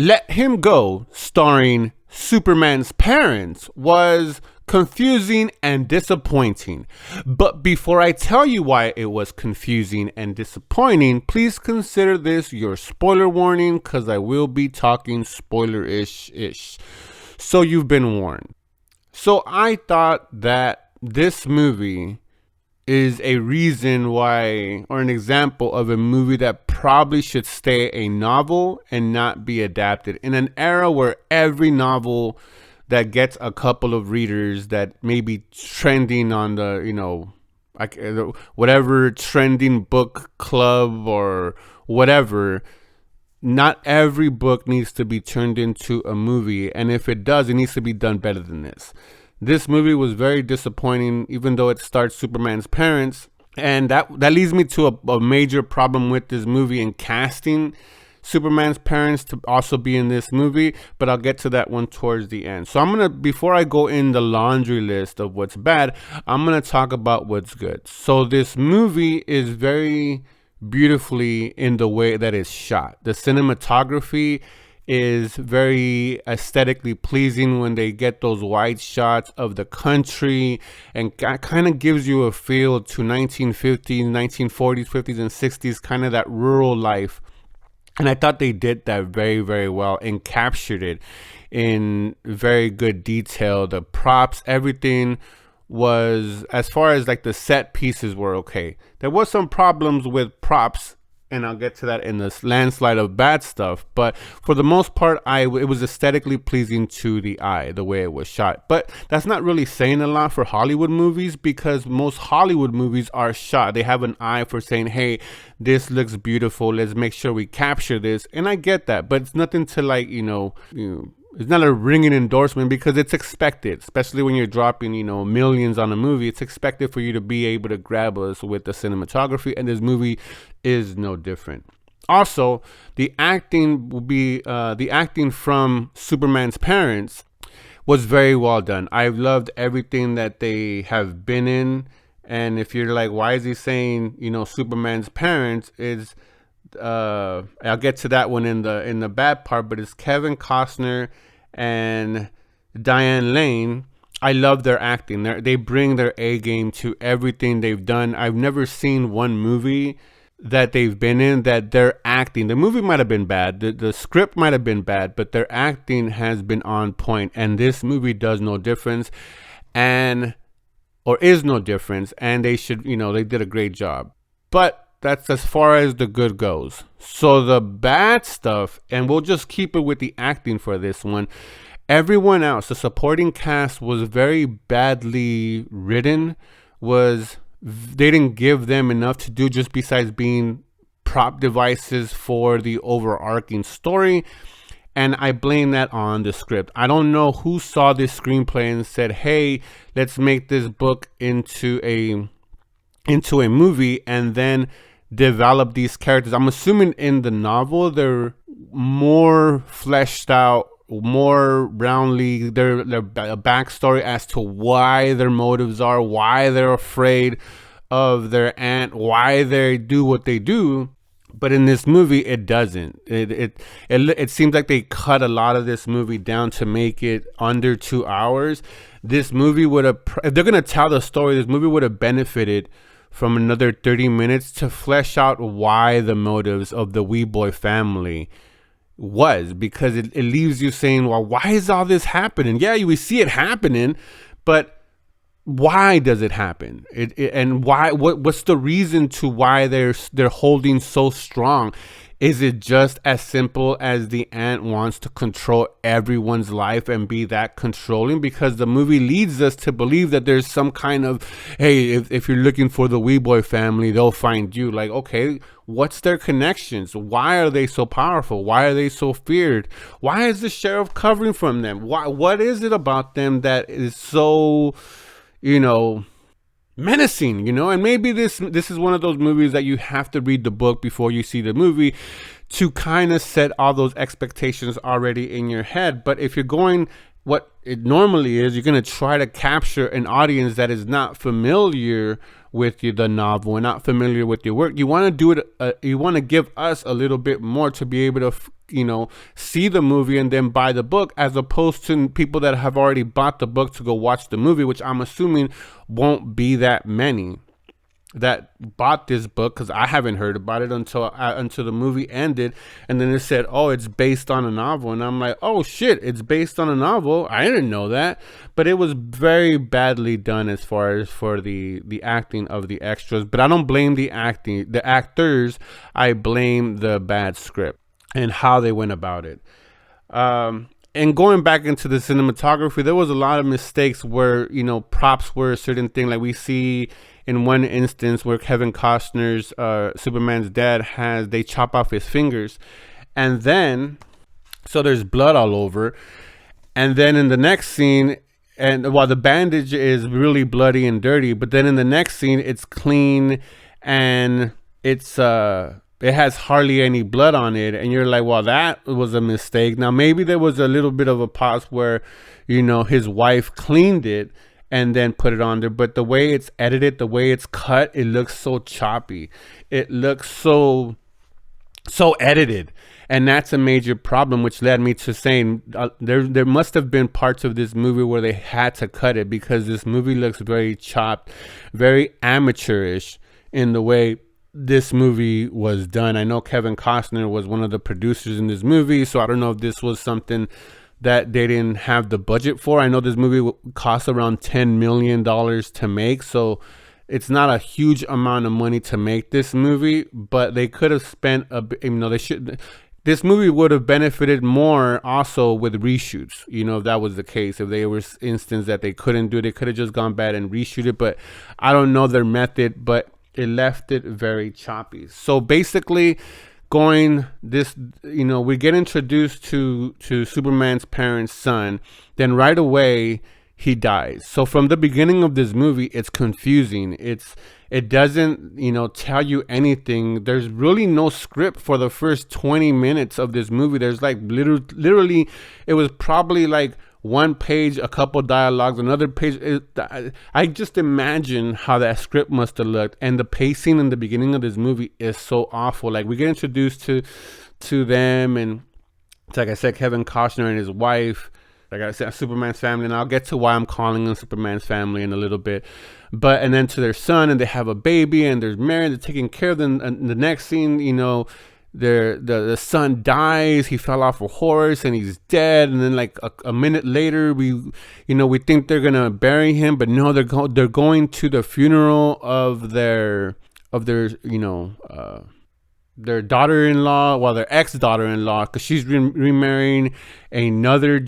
Let Him Go, starring Superman's parents, was confusing and disappointing. But before I tell you why it was confusing and disappointing, please consider this your spoiler warning, because I will be talking spoiler-ish. So you've been warned. So I thought that this movie is a reason why, or an example of a movie that probably should stay a novel and not be adapted in an era where every novel that gets a couple of readers that may be trending on the, like whatever trending book club or whatever, not every book needs to be turned into a movie. And if it does, it needs to be done better than this. This movie was very disappointing, even though it stars Superman's parents. And that leads me to a major problem with this movie and casting Superman's parents to also be in this movie, but I'll get to that one towards the end. So before I go in the laundry list of what's bad, I'm gonna talk about what's good. So this movie is very beautifully in the way that it's shot. The cinematography is very aesthetically pleasing when they get those wide shots of the country, and kind of gives you a feel to 1950s, 1940s, 50s, and 60s, kind of that rural life. And I thought they did that very, very well and captured it in very good detail. The props, everything was, as far as like the set pieces were okay. There was some problems with props, and I'll get to that in this landslide of bad stuff. But for the most part, it was aesthetically pleasing to the eye, the way it was shot. But that's not really saying a lot for Hollywood movies, because most Hollywood movies are shot. They have an eye for saying, hey, this looks beautiful. Let's make sure we capture this. And I get that, but it's nothing to like, it's not a ringing endorsement, because it's expected, especially when you're dropping, millions on a movie. It's expected for you to be able to grab us with the cinematography, and this movie is no different. Also, the acting from Superman's parents was very well done. I've loved everything that they have been in. And if you're like, why is he saying, Superman's parents, is I'll get to that one in the bad part, but it's Kevin Costner and Diane Lane. I love their acting. They bring their A game to everything they've done. I've never seen one movie that they've been in that their acting, the movie might have been bad, the script might have been bad, but their acting has been on point, and this movie does no difference, or is no difference, and they should, they did a great job. But that's as far as the good goes. So the bad stuff, and we'll just keep it with the acting for this one. Everyone else, the supporting cast was very badly written. They didn't give them enough to do, just besides being prop devices for the overarching story. And I blame that on the script. I don't know who saw this screenplay and said, hey, let's make this book into a movie, and then develop these characters. I'm assuming in the novel they're more fleshed out, more roundly, their backstory as to why their motives are, why they're afraid of their aunt, why they do what they do. But in this movie, it doesn't. It seems like they cut a lot of this movie down to make it under 2 hours. This movie would have, if they're gonna tell the story, this movie would have benefited from another 30 minutes to flesh out why the motives of the Wee Boy family was, because it leaves you saying, well, why is all this happening? Yeah, we see it happening, but why does it happen? And why? What's the reason to why they're holding so strong? Is it just as simple as the aunt wants to control everyone's life and be that controlling? Because the movie leads us to believe that there's some kind of, hey, if you're looking for the Wee Boy family, they'll find you. Like, okay, what's their connections? Why are they so powerful? Why are they so feared? Why is the sheriff covering from them? What is it about them that is so, menacing, and maybe this is one of those movies that you have to read the book before you see the movie to kind of set all those expectations already in your head. But if you're going what it normally is, you're going to try to capture an audience that is not familiar with the novel and not familiar with your work. You want to do it, you want to give us a little bit more to be able to, see the movie and then buy the book, as opposed to people that have already bought the book to go watch the movie, which I'm assuming won't be that many that bought this book, because I haven't heard about it until the movie ended, and then it said, oh, it's based on a novel, and I'm like, oh shit, it's based on a novel. I didn't know that. But it was very badly done as far as for the acting of the extras. But I don't blame the actors. I blame the bad script and how they went about it. And going back into the cinematography, there was a lot of mistakes where, props were a certain thing. Like we see in one instance where Kevin Costner's Superman's dad they chop off his fingers, and then so there's blood all over. And then in the next scene, and while the bandage is really bloody and dirty, but then in the next scene it's clean and it has hardly any blood on it, and you're like, well, that was a mistake. Now maybe there was a little bit of a pause where, his wife cleaned it and then put it on there, but the way it's edited, the way it's cut, it looks so choppy. It looks so edited, and that's a major problem, which led me to saying there must have been parts of this movie where they had to cut it, because this movie looks very chopped, very amateurish in the way this movie was done. I know Kevin Costner was one of the producers in this movie, so I don't know if this was something that they didn't have the budget for. I know this movie cost around $10 million to make, so it's not a huge amount of money to make this movie, but they could have spent this movie would have benefited more also with reshoots, if that was the case. If there was instance that they couldn't do it, they could have just gone back and reshoot it, but I don't know their method, but it left it very choppy. So basically, we get introduced to Superman's parents' son, then right away he dies. So from the beginning of this movie, it's confusing. It doesn't, tell you anything. There's really no script for the first 20 minutes of this movie. There's like literally, it was probably like one page, a couple dialogues, another page. I just imagine how that script must have looked. And the pacing in the beginning of this movie is so awful. Like we get introduced to them, and like I said, Kevin Costner and his wife, like I said, Superman's family, and I'll get to why I'm calling them Superman's family in a little bit. And then to their son, and they have a baby, and they're married, they're taking care of them. And the next scene, the son dies. He fell off a horse and he's dead. And then like a minute later, we think they're gonna bury him, but no, they're going to the funeral of their daughter-in-law, well, their ex-daughter-in-law, because she's remarrying another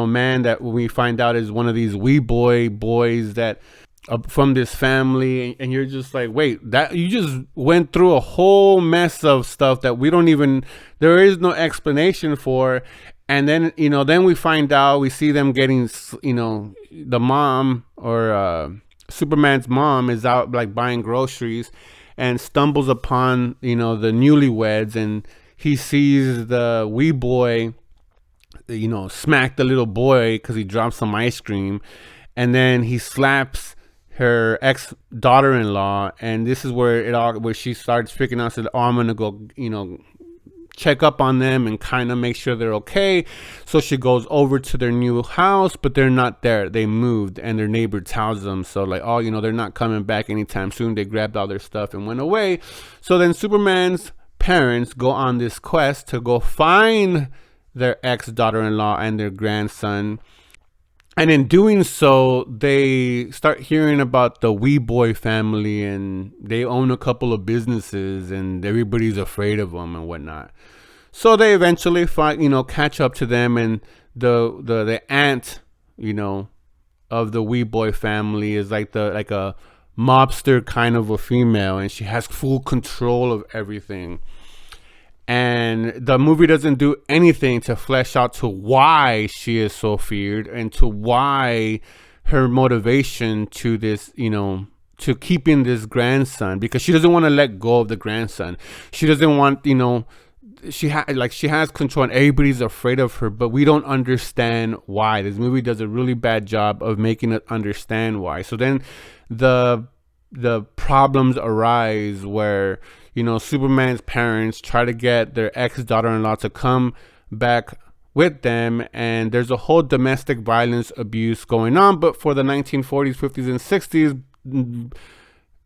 man that we find out is one of these boys that from this family, and you're just like, wait, that you just went through a whole mess of stuff that there is no explanation for. And then then we find out, we see them getting, the mom, or Superman's mom, is out like buying groceries and stumbles upon the newlyweds, and he sees the wee boy smack the little boy because he dropped some ice cream, and then he slaps her ex daughter-in-law, and this is where she starts freaking out. Said, oh, I'm gonna go check up on them and kind of make sure they're okay. So she goes over to their new house, but they're not there. They moved, and their neighbor tells them, so like, oh, they're not coming back anytime soon. They grabbed all their stuff and went away. So then Superman's parents go on this quest to go find their ex daughter-in-law and their grandson. And in doing so, they start hearing about the wee boy family, and they own a couple of businesses, and everybody's afraid of them and whatnot. So they eventually catch up to them, and the aunt, of the wee boy family is like a mobster kind of a female, and she has full control of everything. And the movie doesn't do anything to flesh out to why she is so feared, and to why her motivation to this, to keeping this grandson, because she doesn't want to let go of the grandson. She doesn't want, she has control and everybody's afraid of her, but we don't understand why. This movie does a really bad job of making us understand why. So then the problems arise where, you know, Superman's parents try to get their ex-daughter-in-law to come back with them, and there's a whole domestic violence abuse going on. But for the 1940s, 50s, and 60s,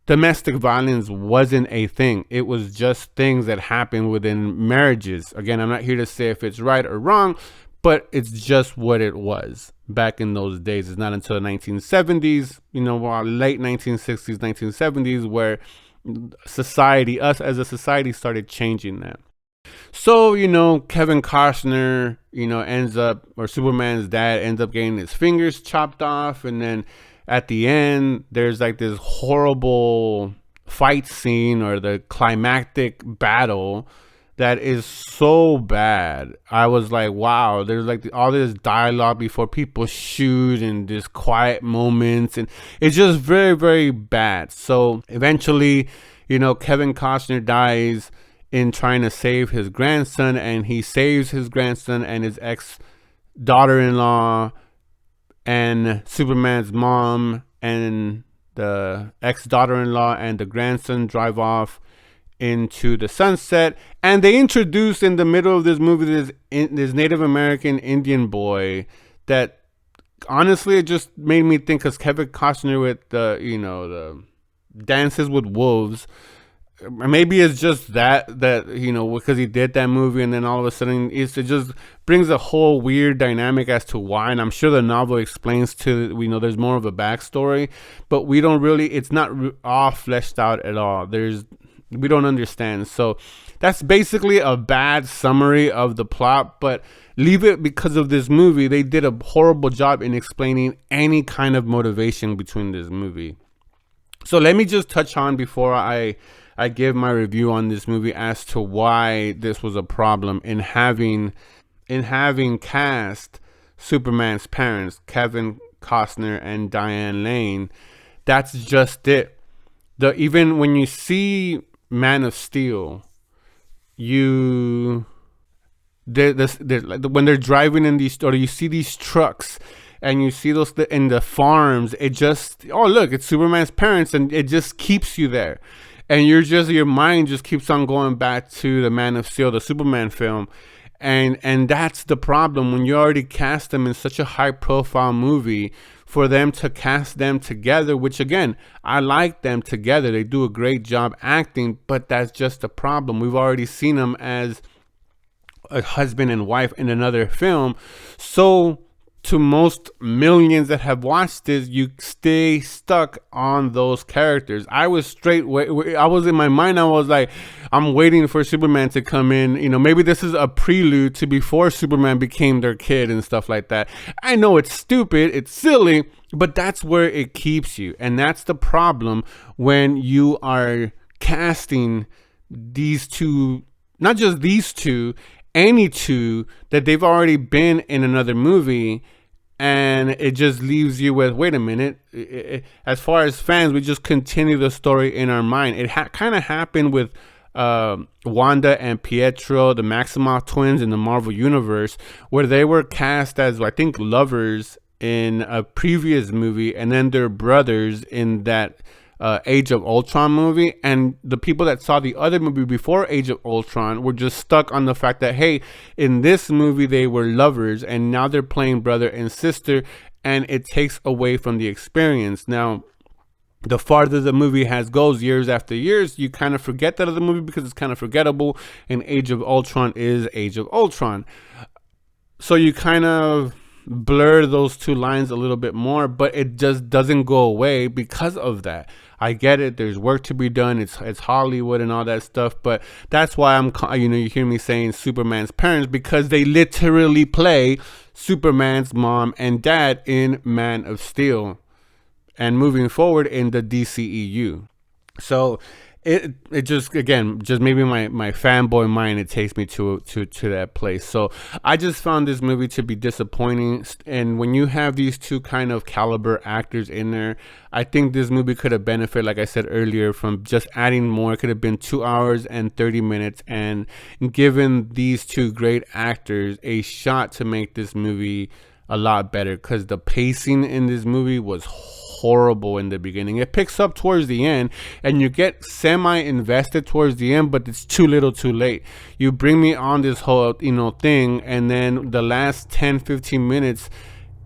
domestic violence wasn't a thing. It was just things that happened within marriages. Again, I'm not here to say if it's right or wrong, but it's just what it was back in those days. It's not until the 1970s, you know, late 1960s, 1970s, where society, us as a society, started changing that. So, you know, Kevin Costner, you know, ends up, or Superman's dad ends up getting his fingers chopped off. And then at the end, there's like this horrible fight scene, or the climactic battle that is so bad. I was like, wow, there's like all this dialogue before people shoot and just quiet moments. And it's just very, very bad. So eventually, you know, Kevin Costner dies in trying to save his grandson, and he saves his grandson and his ex-daughter-in-law and Superman's mom and the ex-daughter-in-law and the grandson drive off into the sunset. And they introduce in the middle of this movie this Native American Indian boy that honestly, it just made me think, because Kevin Costner with the, you know, the Dances with Wolves, maybe it's just that you know, because he did that movie, and then all of a sudden it just brings a whole weird dynamic as to why. And I'm sure the novel explains to, we know there's more of a backstory, but we don't really, it's not all fleshed out at all. We don't understand. So that's basically a bad summary of the plot, but leave it, because of this movie, they did a horrible job in explaining any kind of motivation between this movie. So let me just touch on, before I give my review on this movie, as to why this was a problem in having cast Superman's parents, Kevin Costner and Diane Lane. That's just it. Even when you see Man of Steel, when they're driving in these, or you see these trucks, and you see those in the farms, it just, oh look, it's Superman's parents, and it just keeps you there. And your mind just keeps on going back to the Man of Steel, the Superman film. And that's the problem. When you already cast them in such a high profile movie, for them to cast them together, which again, I like them together. They do a great job acting, but that's just the problem. We've already seen them as a husband and wife in another film. So to most millions that have watched this, you stay stuck on those characters. I was in my mind, I was like, I'm waiting for Superman to come in. You know, maybe this is a prelude to before Superman became their kid and stuff like that. I know it's stupid, it's silly, but that's where it keeps you. And that's the problem when you are casting these two, not just these two, any two that they've already been in another movie. And it just leaves you with, wait a minute. As far as fans, we just continue the story in our mind. It kind of happened with Wanda and Pietro, the Maximoff twins in the Marvel Universe, where they were cast as, I think, lovers in a previous movie, and then they're brothers in that Age of Ultron movie. And the people that saw the other movie before Age of Ultron were just stuck on the fact that, hey, in this movie they were lovers, and now they're playing brother and sister, and it takes away from the experience. Now, the farther the movie goes, years after years, you kind of forget that other movie because it's kind of forgettable, and Age of Ultron is Age of Ultron. So you kind of blur those two lines a little bit more, but it just doesn't go away because of that. I get it. There's work to be done. It's Hollywood and all that stuff, but that's why you hear me saying Superman's parents, because they literally play Superman's mom and dad in Man of Steel and moving forward in the DCEU. So it just, again, just maybe my fanboy mind, it takes me to that place. So I just found this movie to be disappointing. And when you have these two kind of caliber actors in there, I think this movie could have benefited, like I said earlier, from just adding more. It could have been 2 hours and 30 minutes, and given these two great actors a shot to make this movie a lot better, because the pacing in this movie was horrible in the beginning. It picks up towards the end, and you get semi invested towards the end, but it's too little too late. You bring me on this whole thing, and then the last 10-15 minutes,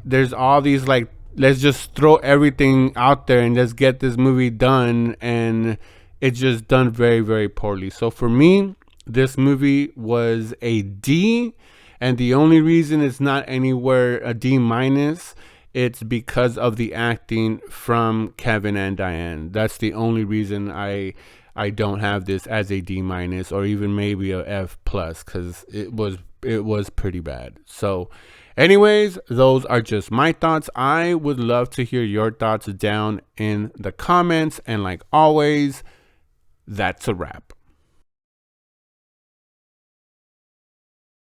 there's all these like, let's just throw everything out there and just get this movie done, and it's just done very, very poorly. So for me, this movie was a D, and the only reason it's not anywhere a D minus, it's because of the acting from Kevin and Diane. That's the only reason I don't have this as a D minus, or even maybe a F plus, because it was pretty bad. So anyways, those are just my thoughts. I would love to hear your thoughts down in the comments, and like always, that's a wrap.